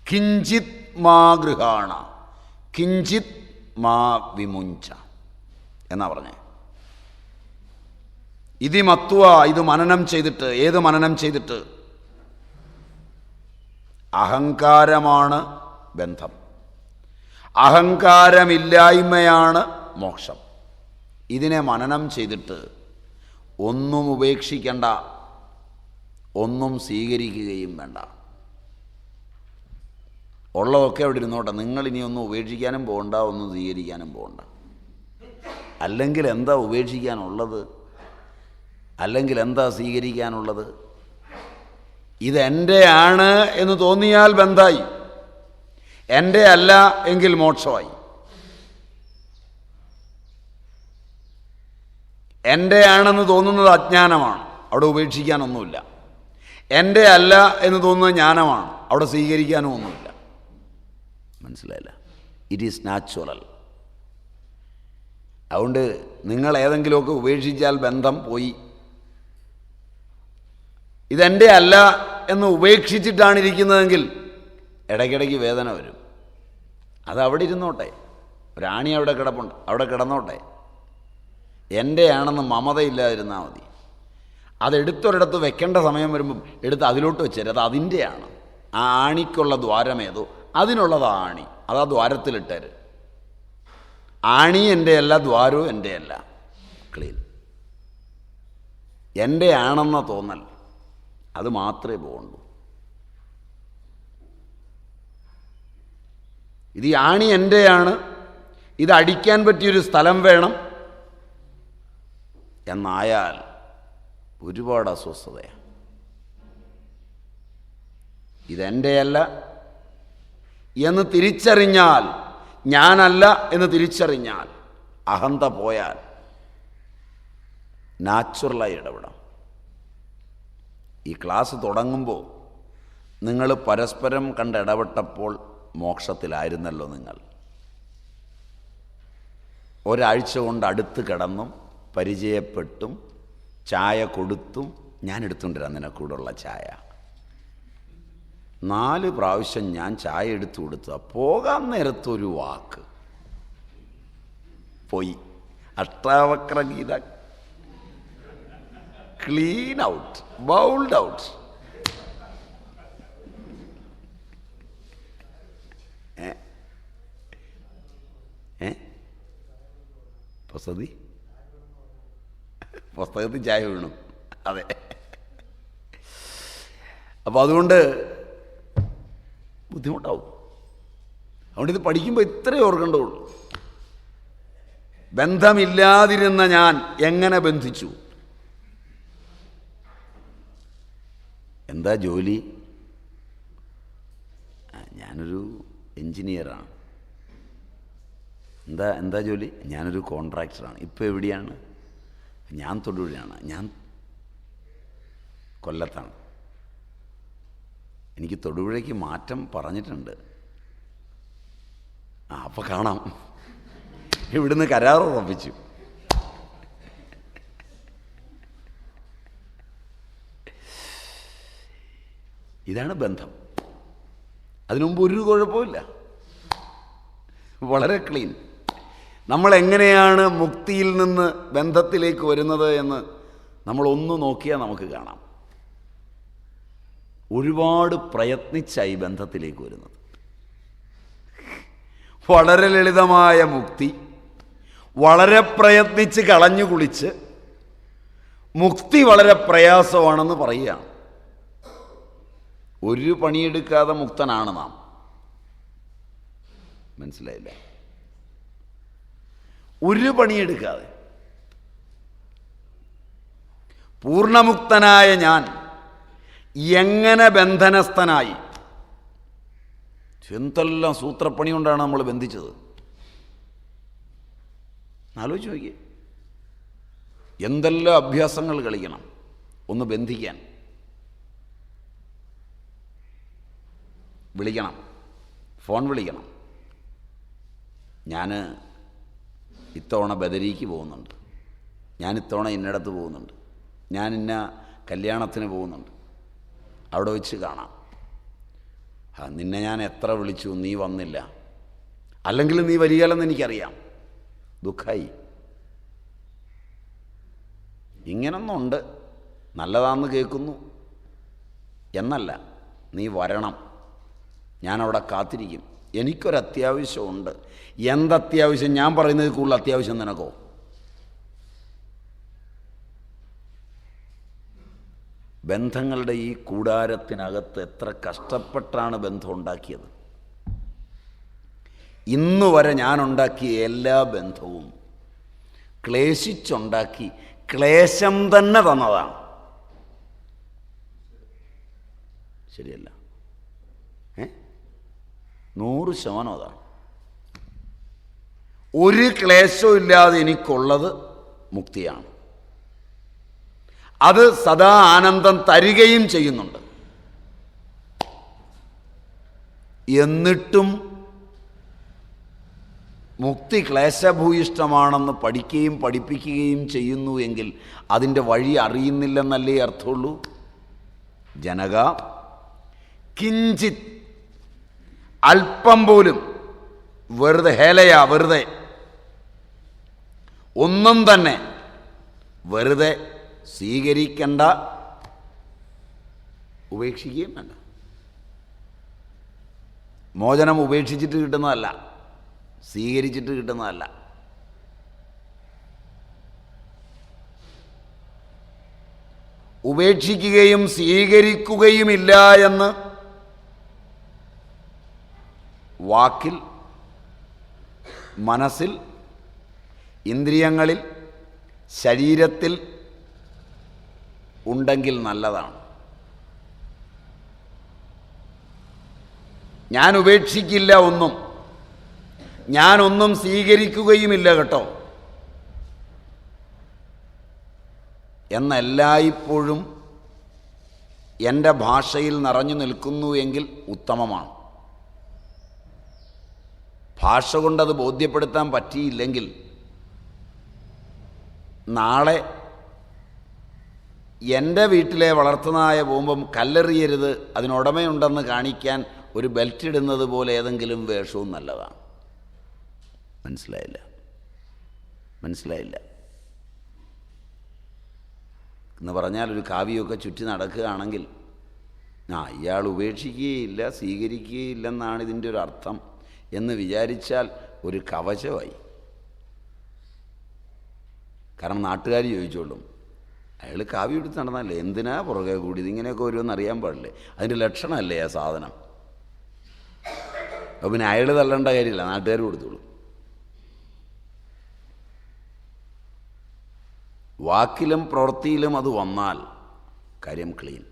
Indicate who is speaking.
Speaker 1: കിഞ്ചിത് മാ ഗൃഹാണ കിഞ്ചിത് മാ വിമുഞ്ച എന്നാ പറഞ്ഞേ. ഇതി മത്വ, ഇത് മനനം ചെയ്തിട്ട്. ഏത് മനനം ചെയ്തിട്ട്? അഹങ്കാരമാണ് ബന്ധം, അഹങ്കാരമില്ലായ്മയാണ് മോക്ഷം. ഇതിനെ മനനം ചെയ്തിട്ട് ഒന്നും ഉപേക്ഷിക്കണ്ട, ഒന്നും സ്വീകരിക്കുകയും വേണ്ട. ഉള്ളതൊക്കെ അവിടെ ഇരുന്നോട്ടെ. നിങ്ങളിനി ഒന്നും ഉപേക്ഷിക്കാനും പോകണ്ട, ഒന്നും സ്വീകരിക്കാനും പോകണ്ട. അല്ലെങ്കിൽ എന്താ ഉപേക്ഷിക്കാനുള്ളത്? അല്ലെങ്കിൽ എന്താ സ്വീകരിക്കാനുള്ളത്? ഇതെൻ്റെ ആണ് എന്ന് തോന്നിയാൽ ബന്ധായി, എൻ്റെ അല്ല എങ്കിൽ മോക്ഷമായി. എൻ്റെ ആണെന്ന് തോന്നുന്നത് അജ്ഞാനമാണ്, അവിടെ ഉപേക്ഷിക്കാനൊന്നുമില്ല. എൻ്റെ അല്ല എന്ന് തോന്നുന്നത് ജ്ഞാനമാണ്, അവിടെ സ്വീകരിക്കാനും ഒന്നുമില്ല. മനസ്സിലായില്ല? It is natural. അതുകൊണ്ട് നിങ്ങൾ ഏതെങ്കിലുമൊക്കെ ഉപേക്ഷിച്ചാൽ ബന്ധം പോയി. ഇതെൻ്റെ അല്ല എന്ന് ഉപേക്ഷിച്ചിട്ടാണ് ഇരിക്കുന്നതെങ്കിൽ ഇടയ്ക്കിടയ്ക്ക് വേദന വരും. അത് അവിടെ ഇരുന്നോട്ടെ, ഒരാണി അവിടെ കിടപ്പുണ്ട്, അവിടെ കിടന്നോട്ടെ. എൻ്റെ ആണെന്ന് മമതയില്ലാതിരുന്നാൽ മതി. അതെടുത്തൊരിടത്ത് വെക്കേണ്ട സമയം വരുമ്പം എടുത്ത് അതിലോട്ട് വെച്ചേരും. അത് അതിൻ്റെയാണ്. ആ ആണിക്കുള്ള ദ്വാരമേതോ അതിനുള്ളത് ആണി, അതാ ദ്വാരത്തിലിട്ടേര്. ആണി എൻ്റെ അല്ല, ദ്വാരവും എൻ്റെ അല്ല. ക്ലീൻ. എൻ്റെ ആണെന്ന തോന്നൽ, അത് മാത്രമേ പോകണ്ടൂ. ഇത് ഈ ആണി എൻ്റെയാണ്, ഇത് അടിക്കാൻ പറ്റിയൊരു സ്ഥലം വേണം എന്നായാൽ ഒരുപാട് അസ്വസ്ഥതയാണ്. ഇതെൻ്റെയല്ല എന്ന് തിരിച്ചറിഞ്ഞാൽ, ഞാനല്ല എന്ന് തിരിച്ചറിഞ്ഞാൽ, അഹന്ത പോയാൽ നാച്ചുറലായി ഇടപെടാം. ഈ ക്ലാസ് തുടങ്ങുമ്പോൾ നിങ്ങൾ പരസ്പരം കണ്ടിടപെട്ടപ്പോൾ മോക്ഷത്തിലായിരുന്നല്ലോ. നിങ്ങൾ ഒരാഴ്ച കൊണ്ട് അടുത്ത് കിടന്നും പരിചയപ്പെട്ടും ചായ കൊടുത്തും, ഞാൻ എടുത്തുകൊണ്ടിരാം നിനക്കൂടുള്ള ചായ. 4 പ്രാവശ്യം ഞാൻ ചായ എടുത്തു കൊടുത്ത പോകാൻ നേരത്തൊരു വാക്ക് പോയി. Ashtavakra Gita clean out, bowled out. പുസ്തകത്തിൽ ചായ വീണു. അതെ. അപ്പം അതുകൊണ്ട് ബുദ്ധിമുട്ടാവും. അതുകൊണ്ട് ഇത് പഠിക്കുമ്പോൾ ഇത്രയേ ഓർക്കേണ്ടതുള്ളൂ. ബന്ധമില്ലാതിരുന്ന ഞാൻ എങ്ങനെ ബന്ധിച്ചു? എന്താ ജോലി? ഞാനൊരു എൻജിനീയറാണ്. എന്താ ജോലി? ഞാനൊരു കോൺട്രാക്ടറാണ്. ഇപ്പോൾ എവിടെയാണ്? ഞാൻ തൊടുപുഴയാണ്. ഞാൻ കൊല്ലത്താണ്. എനിക്ക് തൊടുപുഴയ്ക്ക് മാറ്റം പറഞ്ഞിട്ടുണ്ട്. അപ്പോൾ കാണാം. ഇവിടുന്ന് കരാർ ഉറപ്പിച്ചു. ഇതാണ് ബന്ധം. അതിനുമുമ്പ് ഒരു കുഴപ്പമില്ല, വളരെ ക്ലീൻ. നമ്മളെങ്ങനെയാണ് മുക്തിയിൽ നിന്ന് ബന്ധത്തിലേക്ക് വരുന്നത് എന്ന് നമ്മളൊന്ന് നോക്കിയാൽ നമുക്ക് കാണാം. ഒരുപാട് പ്രയത്നിച്ചായി ബന്ധത്തിലേക്ക് വരുന്നത്. വളരെ ലളിതമായ മുക്തി, വളരെ പ്രയത്നിച്ച് കളഞ്ഞു കുളിച്ച് മുക്തി വളരെ പ്രയാസമാണെന്ന് പറയുകയാണ്. ഒരു പണിയെടുക്കാതെ മുക്തനാണ് നാം. മനസ്സിലായില്ല? ഒരു പണിയെടുക്കാതെ പൂർണ്ണമുക്തനായ ഞാൻ എങ്ങനെ ബന്ധനസ്ഥനായി? എന്തെല്ലാം സൂത്രപ്പണി കൊണ്ടാണ് നമ്മൾ ബന്ധിച്ചത്. ആലോചിച്ച് നോക്കിയേ. എന്തെല്ലാം അഭ്യാസങ്ങൾ കളിക്കണം ഒന്ന് ബന്ധിക്കാൻ. വിളിക്കണം, ഫോൺ വിളിക്കണം. ഞാൻ ഇത്തവണ ബദരിക്ക് പോകുന്നുണ്ട്, ഞാൻ ഇത്തവണ ഇന്നിടത്ത് പോകുന്നുണ്ട്, ഞാൻ ഇന്ന കല്യാണത്തിന് പോകുന്നുണ്ട്, അവിടെ വെച്ച് കാണാം. നിന്നെ ഞാൻ എത്ര വിളിച്ചു, നീ വന്നില്ല, അല്ലെങ്കിൽ നീ വരികയില്ലെന്ന് എനിക്കറിയാം, ദുഃഖമായി. ഇങ്ങനൊന്നുണ്ട്, നല്ലതാണെന്ന് കേൾക്കുന്നു എന്നല്ല, നീ വരണം, ഞാനവിടെ കാത്തിരിക്കും. എനിക്കൊരത്യാവശ്യമുണ്ട്. എന്തത്യാവശ്യം? ഞാൻ പറയുന്നത് കൂടുതൽ അത്യാവശ്യം നിനക്കോ? ബന്ധങ്ങളുടെ ഈ കൂടാരത്തിനകത്ത് എത്ര കഷ്ടപ്പെട്ടാണ് ബന്ധം ഉണ്ടാക്കിയത്. ഇന്നു വരെ ഞാനുണ്ടാക്കിയ എല്ലാ ബന്ധവും ക്ലേശിച്ചുണ്ടാക്കി ക്ലേശം തന്നെ തന്നതാണ്. ശരിയല്ല? 100% അതാണ്. ഒരു ക്ലേശവും ഇല്ലാതെ എനിക്കുള്ളത് മുക്തിയാണ്. അത് സദാ ആനന്ദം തരികയും ചെയ്യുന്നുണ്ട്. എന്നിട്ടും മുക്തി ക്ലേശഭൂയിഷ്ടമാണെന്ന് പഠിക്കുകയും പഠിപ്പിക്കുകയും ചെയ്യുന്നു എങ്കിൽ അതിൻ്റെ വഴി അറിയുന്നില്ലെന്നല്ലേ അർത്ഥമുള്ളൂ. ജനക, കിഞ്ചിത്, അല്പം പോലും വെറുതെ ഹേലയാ, വെറുതെ ഒന്നും തന്നെ വെറുതെ സ്വീകരിക്കേണ്ട, ഉപേക്ഷിക്കുകയും വേണ്ട. മോചനം ഉപേക്ഷിച്ചിട്ട് കിട്ടുന്നതല്ല, സ്വീകരിച്ചിട്ട് കിട്ടുന്നതല്ല. ഉപേക്ഷിക്കുകയും സ്വീകരിക്കുകയുമില്ല എന്ന് വാക്കിൽ, മനസ്സിൽ, ഇന്ദ്രിയങ്ങളിൽ, ശരീരത്തിൽ ഉണ്ടെങ്കിൽ നല്ലതാണ്. ഞാൻ ഉപേക്ഷിക്കില്ല ഒന്നും, ഞാനൊന്നും സ്വീകരിക്കുകയുമില്ല കേട്ടോ എന്നെല്ലായ്പ്പോഴും എൻ്റെ ഭാഷയിൽ നിറഞ്ഞു നിൽക്കുന്നു എങ്കിൽ ഉത്തമമാണ്. ഭാഷ കൊണ്ടത് ബോധ്യപ്പെടുത്താൻ പറ്റിയില്ലെങ്കിൽ നാളെ എൻ്റെ വീട്ടിലെ വളർത്തുനായ പോകുമ്പം കല്ലെറിയരുത്, അതിനുടമയുണ്ടെന്ന് കാണിക്കാൻ ഒരു ബെൽറ്റ് ഇടുന്നത് പോലെ ഏതെങ്കിലും വേഷവും നല്ലതാണ്. മനസ്സിലായില്ല? എന്ന് പറഞ്ഞാൽ ഒരു കാവ്യമൊക്കെ ചുറ്റി നടക്കുകയാണെങ്കിൽ ഇയാൾ ഉപേക്ഷിക്കുകയില്ല സ്വീകരിക്കുകയില്ലെന്നാണ് ഇതിൻ്റെ ഒരു അർത്ഥം എന്ന് വിചാരിച്ചാൽ ഒരു കവചമായി. കാരണം നാട്ടുകാർ ചോദിച്ചോളും, അയാൾ കാവ്യം എടുത്ത് നടന്നല്ലേ, എന്തിനാ പുറകെ കൂടി, ഇതിങ്ങനെയൊക്കെ വരുമെന്ന് അറിയാൻ പാടില്ലേ, അതിൻ്റെ ലക്ഷണമല്ലേ ആ സാധനം. അപ്പോൾ പിന്നെ അയാൾ തള്ളേണ്ട കാര്യമില്ല, നാട്ടുകാർ കൊടുത്തോളൂ. വാക്കിലും പ്രവൃത്തിയിലും അത് വന്നാൽ കാര്യം ക്ലീൻ.